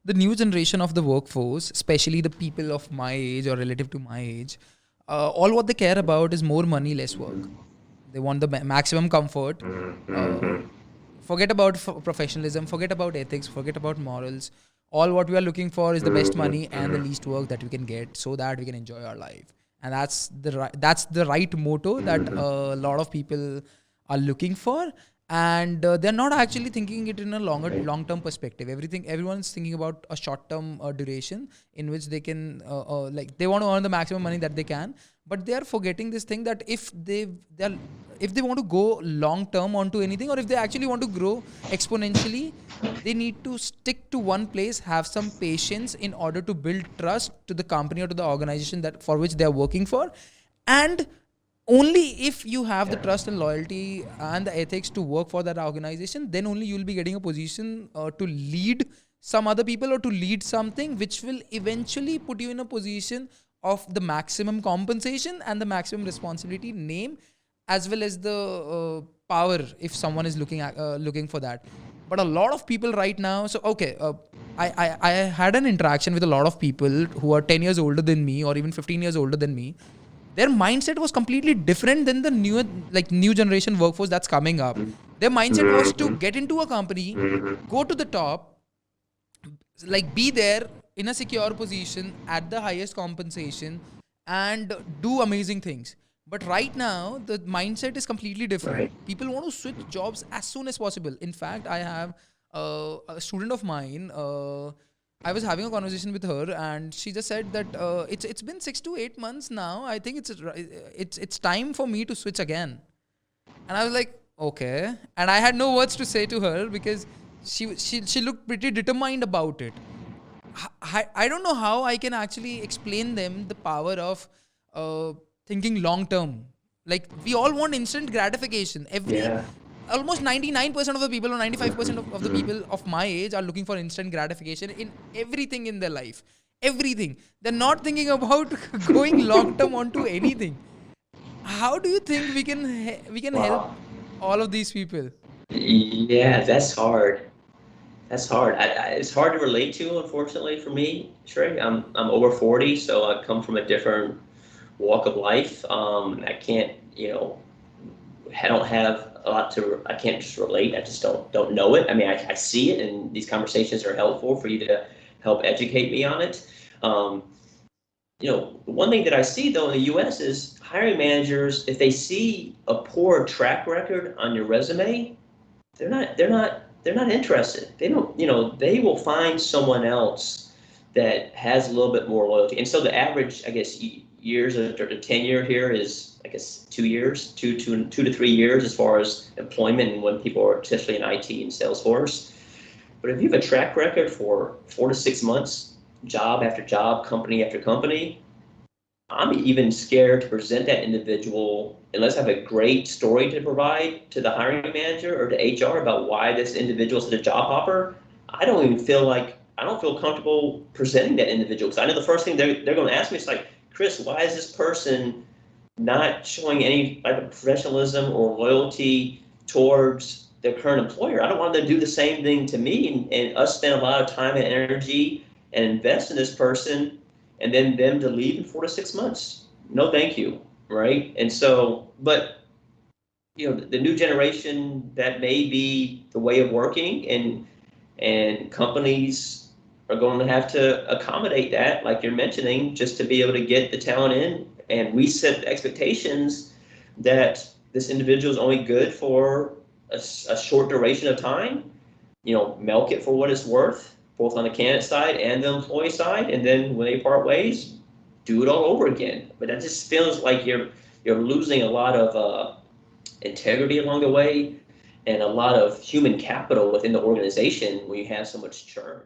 the new generation of the workforce, especially the people of my age or relative to my age, all what they care about is more money, less work. They want the maximum comfort. Uh, Forget about professionalism, forget about ethics, forget about morals. All what we are looking for is the best money and the least work that we can get, so that we can enjoy our life. And that's the right motto that a lot of people are looking for. And they're not actually thinking it in a long term perspective. Everyone's thinking about a short term duration in which they can like they want to earn the maximum money that they can, but they are forgetting this thing that if they want to go long term onto anything, or if they actually want to grow exponentially, they need to stick to one place, have some patience in order to build trust to the company or to the organization that for which they are working for. And only if you have the trust and loyalty and the ethics to work for that organization, then only you'll be getting a position to lead some other people or to lead something which will eventually put you in a position of the maximum compensation and the maximum responsibility, name, as well as the power, if someone is looking for that. But a lot of people right now, so okay, I had an interaction with a lot of people who are 10 years older than me or even 15 years older than me. Their mindset was completely different than the new generation workforce that's coming up. Their mindset was to get into a company, go to the top, like be there in a secure position at the highest compensation, and do amazing things. But right now the mindset is completely different. Right. People want to switch jobs as soon as possible. In fact, I have a student of mine. I was having a conversation with her, and she just said that it's been 6 to 8 months now. I think it's time for me to switch again. And I was like, okay. And I had no words to say to her because she looked pretty determined about it. I don't know how I can actually explain them the power of thinking long term. Like we all want instant gratification. Yeah. Almost 99% of the people or 95% of the people of my age are looking for instant gratification in everything in their life. Everything. They're not thinking about going long term onto anything. How do you think we can help Wow. all of these people? Yeah, that's hard. That's hard. It's hard to relate to, unfortunately, for me, Shrey. I'm over 40, so I come from a different walk of life. I can't, I don't have a lot to. I can't just relate. I just don't know it. I mean, I see it, and these conversations are helpful for you to help educate me on it. Um, one thing that I see though in the U.S. is hiring managers, if they see a poor track record on your resume, they're not interested. They don't, they will find someone else that has a little bit more loyalty. And so the average, I guess, years or the tenure here is, I guess, 2 years, 2 to 3 years as far as employment and when people are especially in IT and Salesforce. But if you have a track record for 4 to 6 months, job after job, company after company, I'm even scared to present that individual unless I have a great story to provide to the hiring manager or to HR about why this individual is a job hopper. I don't feel comfortable presenting that individual because I know the first thing they're going to ask me is like, Chris, why is this person not showing any type of professionalism or loyalty towards their current employer? I don't want them to do the same thing to me and us spend a lot of time and energy and invest in this person and then them to leave in 4 to 6 months. No, thank you, right? And so, but the new generation, that may be the way of working, and companies are going to have to accommodate that, like you're mentioning, just to be able to get the talent in, and we set expectations that this individual is only good for a short duration of time. Milk it for what it's worth, both on the candidate side and the employee side, and then when they part ways, do it all over again. But that just feels like you're losing a lot of integrity along the way and a lot of human capital within the organization when you have so much churn.